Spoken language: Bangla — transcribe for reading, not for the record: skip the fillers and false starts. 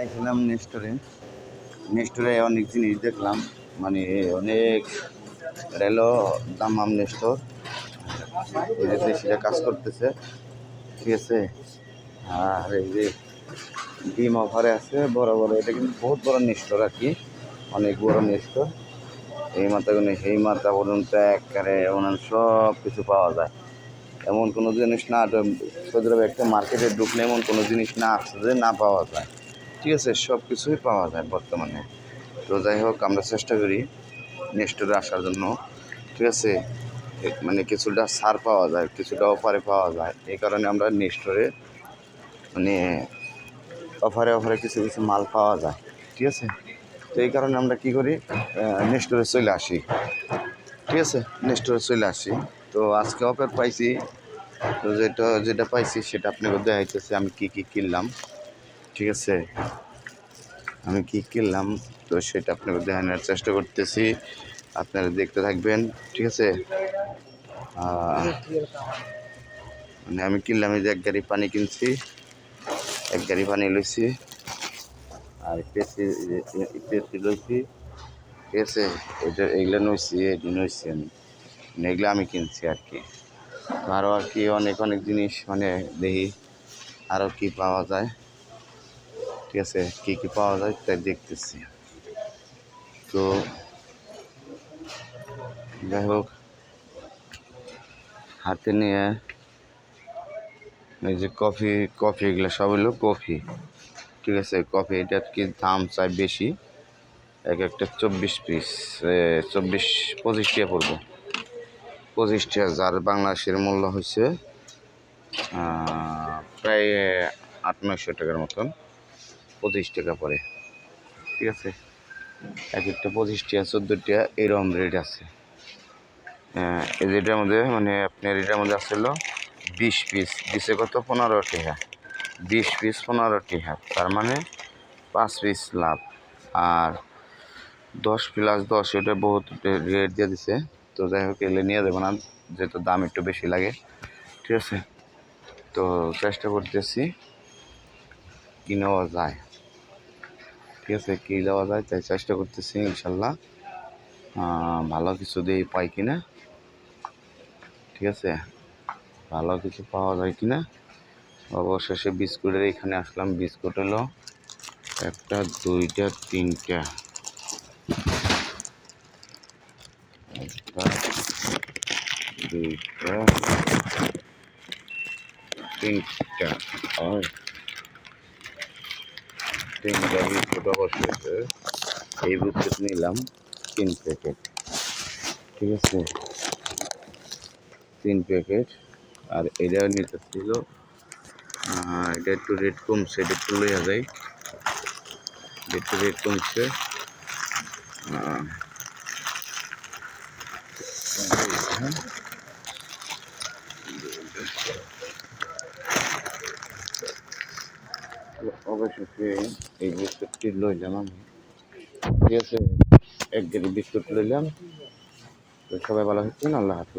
যাইছিলাম নেস্টোরে অনেক জিনিস দেখলাম, মানে অনেক রেলো দামাম নেস্টোর সেটা কাজ করতেছে, ঠিক আছে। আর এই যে ডিম অফারে আছে বড় বড়, এটা কিন্তু বহুত বড় নেস্টোর আর কি, অনেক বড় নেস্টোর। এই মাথাগুলো সেই মাথা পর্যন্ত একবারে সব কিছু পাওয়া যায়। এমন কোনো জিনিস না, সৌদি আরবে একটা মার্কেটে ঢুকলে এমন কোনো জিনিস না আছে যে না পাওয়া যায়, ঠিক আছে। সব কিছুই পাওয়া যায় বর্তমানে। তো যাই হোক, আমরা চেষ্টা করি নেস্টোরে আসার জন্য, ঠিক আছে। মানে কিছুটা ছাড় পাওয়া যায়, কিছুটা অফারে পাওয়া যায়, এই কারণে আমরা নেস্টোরে মানে অফারে কিছু কিছু মাল পাওয়া যায়, ঠিক আছে। তো এই কারণে আমরা কী করি, নেস্টোরে চলে আসি, ঠিক আছে। নেস্টোরে চলে আসি। তো আজকে অফার পাইছি, তো যেটা পাইছি সেটা আপনাকে দেখাইতেছে আমি কি কি কিনলাম, ঠিক আছে। আমি কি কিনলাম তো সেটা আপনাকে দেখানোর চেষ্টা করতেছি, আপনারা দেখতে থাকবেন, ঠিক আছে। মানে আমি কিনলাম এই যে এক গাড়ি পানি কিনছি, এক গাড়ি পানি লইছি, আর পেপসি লইছি, ঠিক আছে। এগুলো নইছি, নইছি আমি, এগুলো আমি কিনছি আর কি। আরও আর কি অনেক অনেক জিনিস মানে দেখি আরও কি পাওয়া যায়, ঠিক আছে। কী কী পাওয়া যায় তাই দেখতেছি। তো যাই হোক, হাতে নিয়ে এই যে কফি এগুলো সব হলো কফি, ঠিক আছে। কফি এটার কি দাম চাই বেশি, এক একটা 24 পিস 25 টাকা পড়বো, 25 টাকা, যার বাংলাদেশের মূল্য হচ্ছে প্রায় 800-900 টাকার মতন, 25 টাকা পড়ে, ঠিক আছে। এক একটা 25 টাকা 14 টাকা এরকম রেট আছে। এটার মধ্যে মানে আপনার এটার মধ্যে আসলো 20 পিস দিছে কত, 15 টাকা, 20 পিস 15 টাকা, তার মানে 5 পিস লাভ। আর 10+10 এটা বহুত রেট দিয়ে দিছে। তো যাই হোক, এলে নিয়ে দেবো না, যেহেতু দাম একটু বেশি লাগে, ঠিক আছে। তো চেষ্টা করতেছি কি নেওয়া যায়, ঠিক আছে, কী দেওয়া যায় তাই চেষ্টা করতেছি। ইনশাল্লাহ ভালো কিছু দিয়ে পাই কিনা, ঠিক আছে, ভালো কিছু পাওয়া যায় কিনা। অবশেষে বিস্কুটের এখানে আসলাম। বিস্কুট হলো 1, 2, 3, 1, 2, 3 আর 3টা বিস্কুট অবশেষে এই বিস্কুট নিলাম 3 প্যাকেট, ঠিক আছে, 3 প্যাকেট। আর এটা নিতে ছিল, এটা একটু রেট কমছে, এটা একটু লইয়া যায়, একটু রেট কমছে। অবশেষে এই বিস্কুটটি লইলাম আমি, ঠিক আছে। এক গাড়ি বিস্কুট লইলাম। তো সবাই ভালো থাকবেন, আল্লাহ হাফিজ।